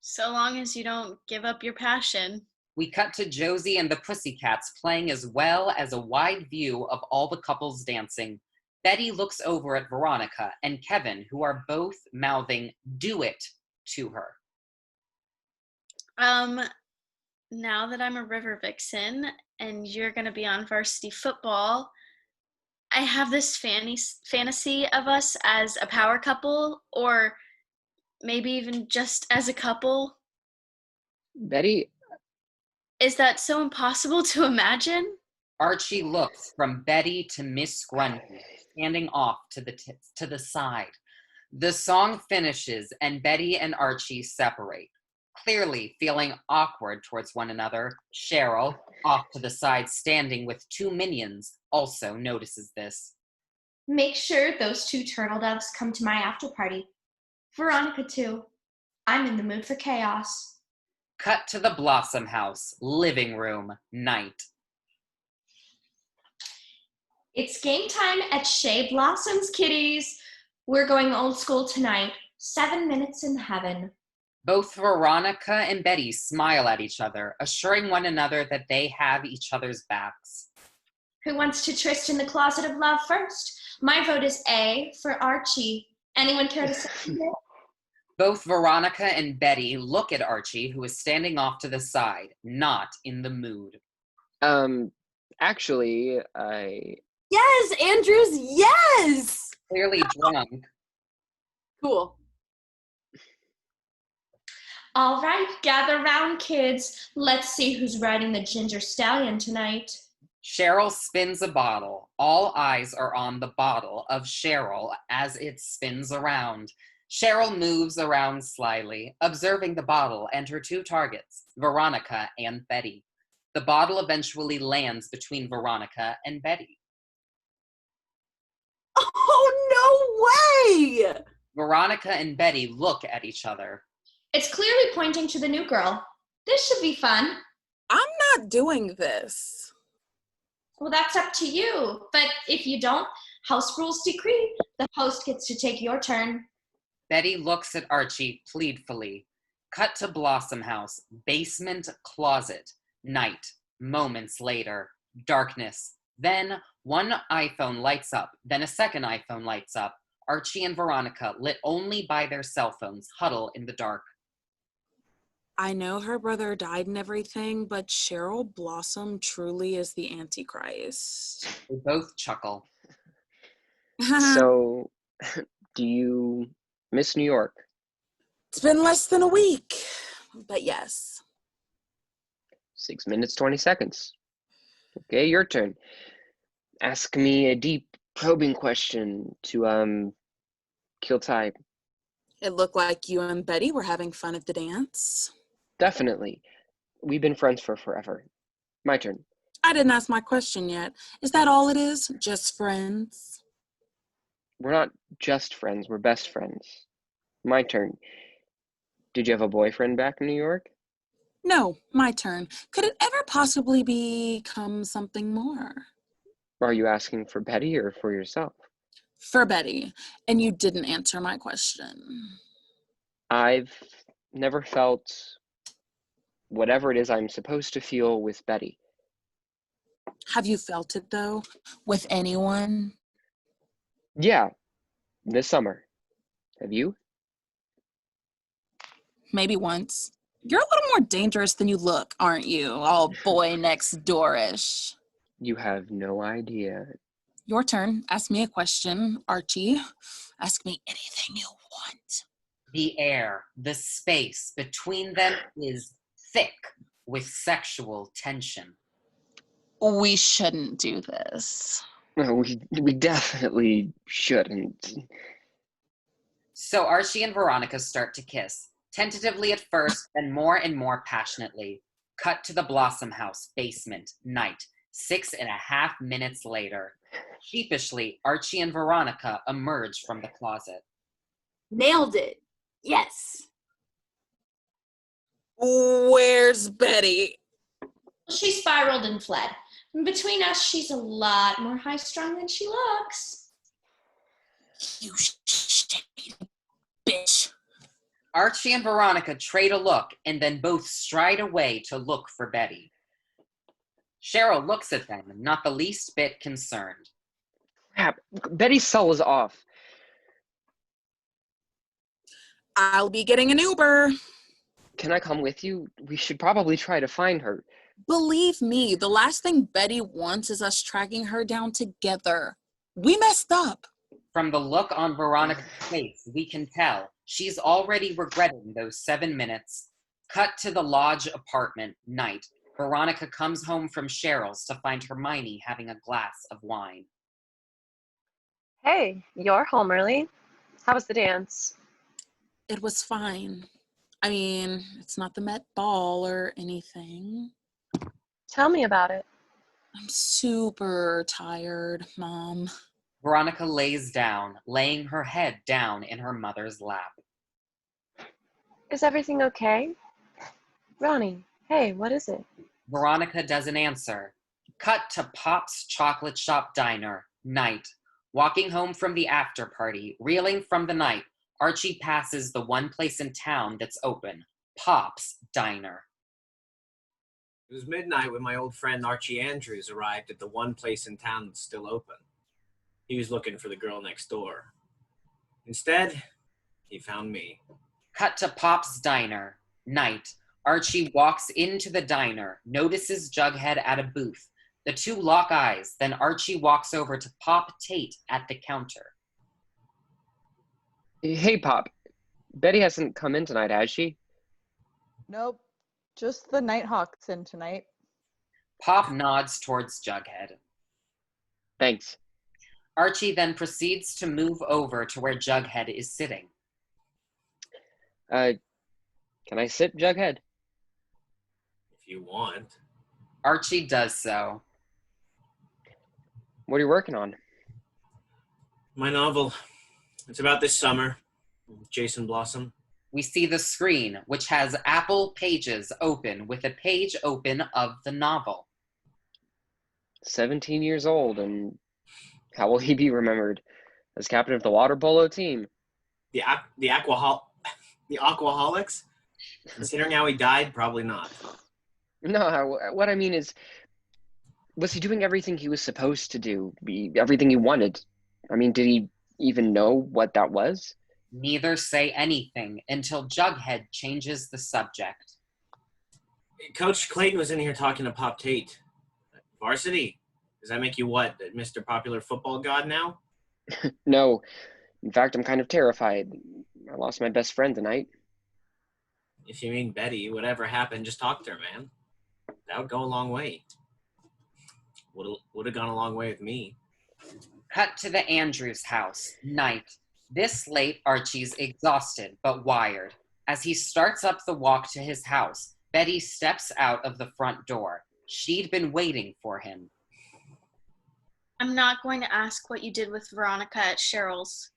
So long as you don't give up your passion. We cut to Josie and the Pussycats playing as well as a wide view of all the couples dancing. Betty looks over at Veronica and Kevin, who are both mouthing "do it" to her. Now that I'm a river vixen and you're going to be on varsity football, I have this fantasy of us as a power couple, or maybe even just as a couple. Betty? Is that so impossible to imagine? Archie looks from Betty to Miss Grundy, standing off to the side. The song finishes and Betty and Archie separate. Clearly feeling awkward towards one another, Cheryl, off to the side standing with two minions, also notices this. Make sure those two turtle doves come to my after party. Veronica too. I'm in the mood for chaos. Cut to the Blossom House, living room, night. It's game time at Shea Blossoms, kiddies. We're going old school tonight. 7 minutes in heaven. Both Veronica and Betty smile at each other, assuring one another that they have each other's backs. Who wants to tryst in the closet of love first? My vote is A for Archie. Anyone care to say it? Both Veronica and Betty look at Archie, who is standing off to the side, not in the mood. Actually, I... Yes, Andrews, yes! Clearly drunk. Cool. All right, gather round, kids. Let's see who's riding the ginger stallion tonight. Cheryl spins a bottle. All eyes are on the bottle of Cheryl as it spins around. Cheryl moves around slyly, observing the bottle and her two targets, Veronica and Betty. The bottle eventually lands between Veronica and Betty. Oh, no way! Veronica and Betty look at each other. It's clearly pointing to the new girl. This should be fun. I'm not doing this. Well, that's up to you. But if you don't, house rules decree. The host gets to take your turn. Betty looks at Archie pleadfully. Cut to Blossom House, basement closet, night, moments later, darkness. Then one iPhone lights up, then a second iPhone lights up. Archie and Veronica, lit only by their cell phones, huddle in the dark. I know her brother died and everything, but Cheryl Blossom truly is the Antichrist. They both chuckle. So, do you miss New York? It's been less than a week, but yes. 6 minutes, 20 seconds. Okay, your turn. Ask me a deep, probing question to, kill time. It looked like you and Betty were having fun at the dance. Definitely. We've been friends for forever. My turn. I didn't ask my question yet. Is that all it is? Just friends? We're not just friends, we're best friends. My turn. Did you have a boyfriend back in New York? No, my turn. Could it ever possibly become something more? Are you asking for Betty or for yourself? For Betty, and you didn't answer my question. I've never felt whatever it is I'm supposed to feel with Betty. Have you felt it, though, with anyone? Yeah, this summer. Have you? Maybe once. You're a little more dangerous than you look, aren't you? All boy next door-ish. You have no idea. Your turn. Ask me a question, Archie. Ask me anything you want. The air, the space between them is thick with sexual tension. We shouldn't do this. No, we definitely shouldn't. So Archie and Veronica start to kiss, tentatively at first, then more and more passionately. Cut to the Blossom House basement, night, 6.5 minutes later. Sheepishly, Archie and Veronica emerge from the closet. Nailed it. Yes. Where's Betty? She spiraled and fled. Between us, she's a lot more high-strung than she looks. You shady bitch. Archie and Veronica trade a look and then both stride away to look for Betty. Cheryl looks at them, not the least bit concerned. Crap, Betty's cell is off. I'll be getting an Uber. Can I come with you? We should probably try to find her. Believe me, the last thing Betty wants is us tracking her down together. We messed up. From the look on Veronica's face, we can tell she's already regretting those 7 minutes. Cut to the lodge apartment, night. Veronica comes home from Cheryl's to find Hermione having a glass of wine. Hey, you're home early. How was the dance? It was fine. I mean, it's not the Met Ball or anything. Tell me about it. I'm super tired, Mom. Veronica lays down, laying her head down in her mother's lap. Is everything okay? Ronnie, hey, what is it? Veronica doesn't answer. Cut to Pop's Chocolate Shop Diner, night. Walking home from the after party, reeling from the night, Archie passes the one place in town that's open, Pop's Diner. It was midnight when my old friend Archie Andrews arrived at the one place in town that's still open. He was looking for the girl next door. Instead, he found me. Cut to Pop's Diner, night. Archie walks into the diner, notices Jughead at a booth. The two lock eyes, then Archie walks over to Pop Tate at the counter. Hey, Pop. Betty hasn't come in tonight, has she? Nope. Just the Nighthawks in tonight. Pop nods towards Jughead. Thanks. Archie then proceeds to move over to where Jughead is sitting. Can I sit, Jughead? If you want. Archie does so. What are you working on? My novel. It's about this summer. Jason Blossom. We see the screen, which has Apple Pages open with a page open of the novel. 17 years old, and how will he be remembered? As captain of the water polo team? The Aquaholics? Considering how he died, probably not. No, what I mean is, was he doing everything he was supposed to do? Everything he wanted? I mean, did he even know what that was? Neither say anything until Jughead changes the subject. Coach Clayton was in here talking to Pop Tate. Varsity? Does that make you what, Mr. Popular Football God now? No. In fact, I'm kind of terrified. I lost my best friend tonight. If you mean Betty, whatever happened, just talk to her, man. That would go a long way. Would have gone a long way with me. Cut to the Andrews house, night. This late, Archie's exhausted but wired. As he starts up the walk to his house, Betty steps out of the front door. She'd been waiting for him. I'm not going to ask what you did with Veronica at Cheryl's.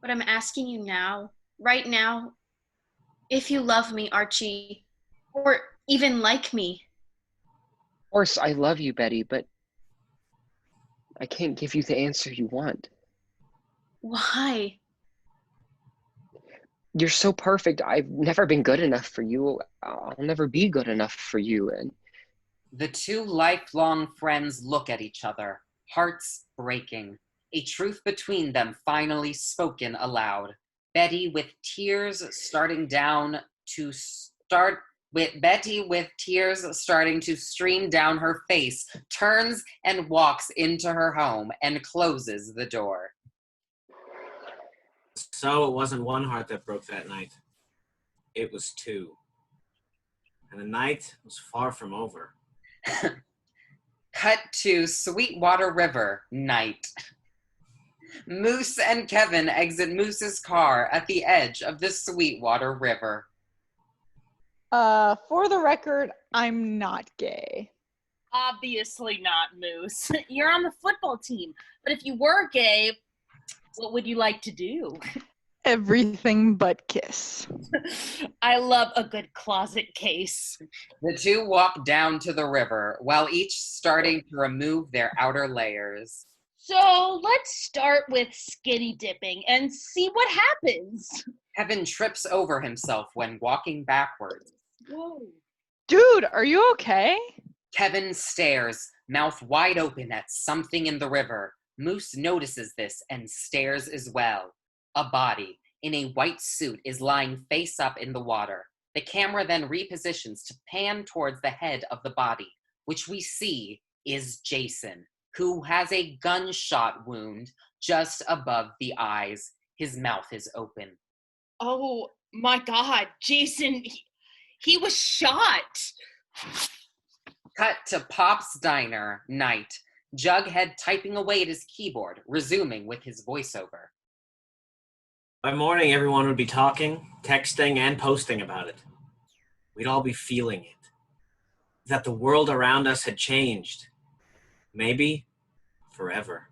But I'm asking you now, right now, if you love me, Archie, or even like me. Of course, I love you, Betty, but I can't give you the answer you want. Why? You're so perfect. I've never been good enough for you. I'll never be good enough for you. And The two lifelong friends look at each other, hearts breaking. A truth between them finally spoken aloud. Betty with tears starting to stream down her face, turns and walks into her home and closes the door. So it wasn't one heart that broke that night. It was two. And the night was far from over. Cut to Sweetwater River, night. Moose and Kevin exit Moose's car at the edge of the Sweetwater River. For the record, I'm not gay. Obviously not, Moose. You're on the football team. But if you were gay, what would you like to do? Everything but kiss. I love a good closet case. The two walk down to the river, while each starting to remove their outer layers. So let's start with skinny dipping and see what happens. Kevin trips over himself when walking backwards. Whoa. Dude, are you okay? Kevin stares, mouth wide open at something in the river. Moose notices this and stares as well. A body in a white suit is lying face up in the water. The camera then repositions to pan towards the head of the body, which we see is Jason, who has a gunshot wound just above the eyes. His mouth is open. Oh my God, Jason, he was shot. Cut to Pop's Diner, night. Jughead typing away at his keyboard, resuming with his voiceover. By morning, everyone would be talking, texting, and posting about it. We'd all be feeling it. That the world around us had changed. Maybe forever.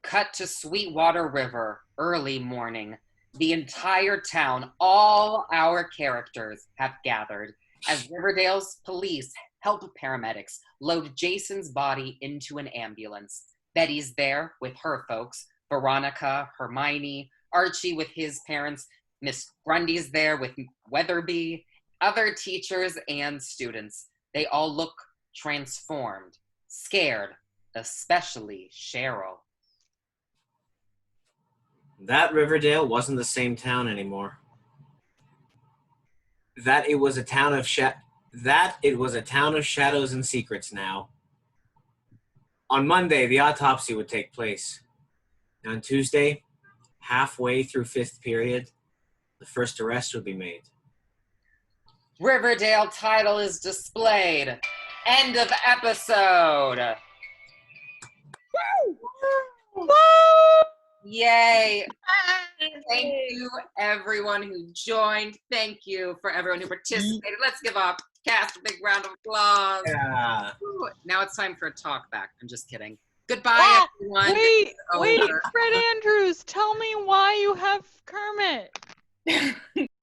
Cut to Sweetwater River, early morning. The entire town, all our characters, have gathered as Riverdale's police help paramedics load Jason's body into an ambulance. Betty's there with her folks, Veronica, Hermione, Archie with his parents, Miss Grundy's there with Weatherby, other teachers and students. They all look transformed, scared, especially Cheryl. That Riverdale wasn't the same town anymore. That it was a town of shadows and secrets now. On Monday, the autopsy would take place. On Tuesday, halfway through fifth period, the first arrest would be made. Riverdale title is displayed. End of episode. Woo! Yay. Thank you, everyone who joined. Thank you for everyone who participated. Let's give up cast a big round of applause. Yeah. Ooh, now it's time for a talk back. I'm just kidding. Goodbye, everyone. Wait, Fred Andrews, tell me why you have Kermit.